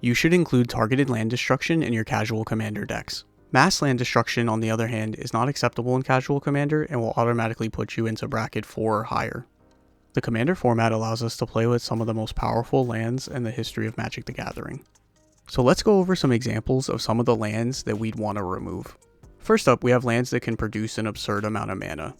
You should include targeted land destruction in your casual commander decks. Mass land destruction, on the other hand, is not acceptable in casual commander and will automatically put you into bracket 4 or higher. The commander format allows us to play with some of the most powerful lands in the history of Magic the Gathering. So let's go over some examples of some of the lands that we'd want to remove. First up, we have lands that can produce an absurd amount of mana.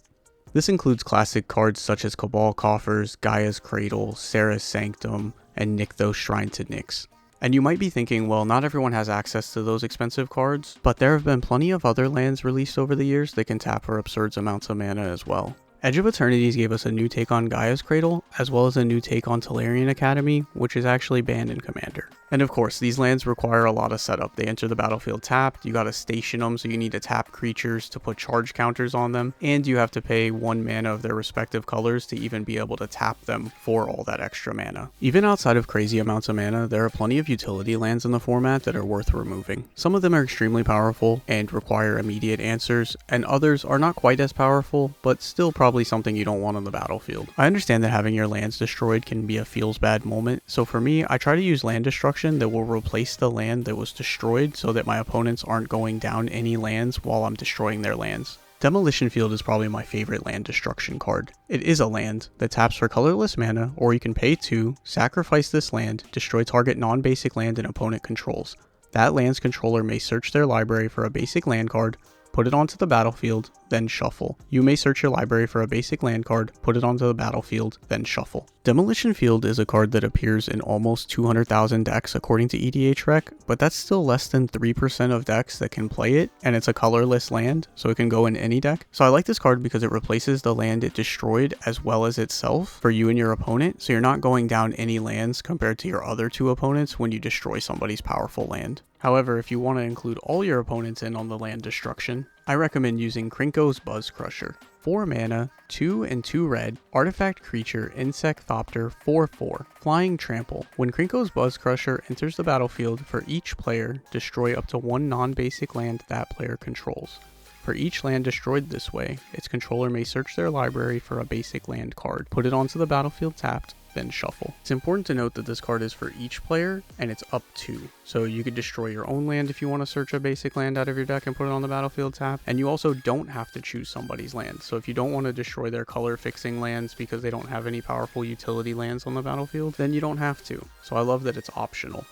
This includes classic cards such as Cabal Coffers, Gaia's Cradle, Serra's Sanctum, and Nykthos Shrine to Nyx. And you might be thinking, well, not everyone has access to those expensive cards, but there have been plenty of other lands released over the years that can tap for absurd amounts of mana as well. Edge of Eternities gave us a new take on Gaia's Cradle, as well as a new take on Tolarian Academy, which is actually banned in Commander. And of course, these lands require a lot of setup. They enter the battlefield tapped, you gotta station them, so you need to tap creatures to put charge counters on them, and you have to pay 1 mana of their respective colors to even be able to tap them for all that extra mana. Even outside of crazy amounts of mana, there are plenty of utility lands in the format that are worth removing. Some of them are extremely powerful and require immediate answers, and others are not quite as powerful, but still probably something you don't want on the battlefield. I understand that having your lands destroyed can be a feels bad moment, so for me, I try to use land destruction that will replace the land that was destroyed so that my opponents aren't going down any lands while I'm destroying their lands. Demolition Field is probably my favorite land destruction card. It is a land that taps for colorless mana, or you can pay 2, sacrifice this land, destroy target non-basic land an opponent controls. That land's controller may search their library for a basic land card, put it onto the battlefield, then shuffle. You may search your library for a basic land card, put it onto the battlefield, then shuffle. Demolition Field is a card that appears in almost 200,000 decks according to EDH Rec, but that's still less than 3% of decks that can play it, and it's a colorless land, so it can go in any deck. So I like this card because it replaces the land it destroyed as well as itself for you and your opponent, so you're not going down any lands compared to your other 2 opponents when you destroy somebody's powerful land. However, if you want to include all your opponents in on the land destruction, I recommend using Krinko's Buzz Crusher. 4 mana, 2 and 2 red, artifact creature, insect thopter, 4/4, flying trample. When Krinko's Buzz Crusher enters the battlefield, for each player, destroy up to 1 non-basic land that player controls. For each land destroyed this way, its controller may search their library for a basic land card, put it onto the battlefield tapped, then shuffle. It's important to note that this card is for each player, and it's up to. So you could destroy your own land if you want to search a basic land out of your deck and put it on the battlefield tap, and you also don't have to choose somebody's land. So if you don't want to destroy their color fixing lands because they don't have any powerful utility lands on the battlefield, then you don't have to. So I love that it's optional.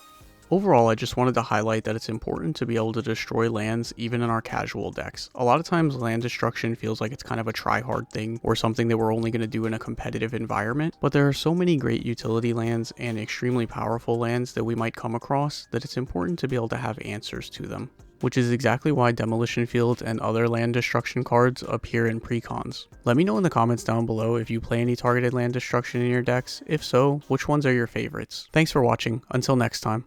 Overall, I just wanted to highlight that it's important to be able to destroy lands even in our casual decks. A lot of times land destruction feels like it's kind of a try-hard thing or something that we're only going to do in a competitive environment, but there are so many great utility lands and extremely powerful lands that we might come across that it's important to be able to have answers to them, which is exactly why Demolition Field and other land destruction cards appear in precons. Let me know in the comments down below if you play any targeted land destruction in your decks. If so, which ones are your favorites? Thanks for watching. Until next time.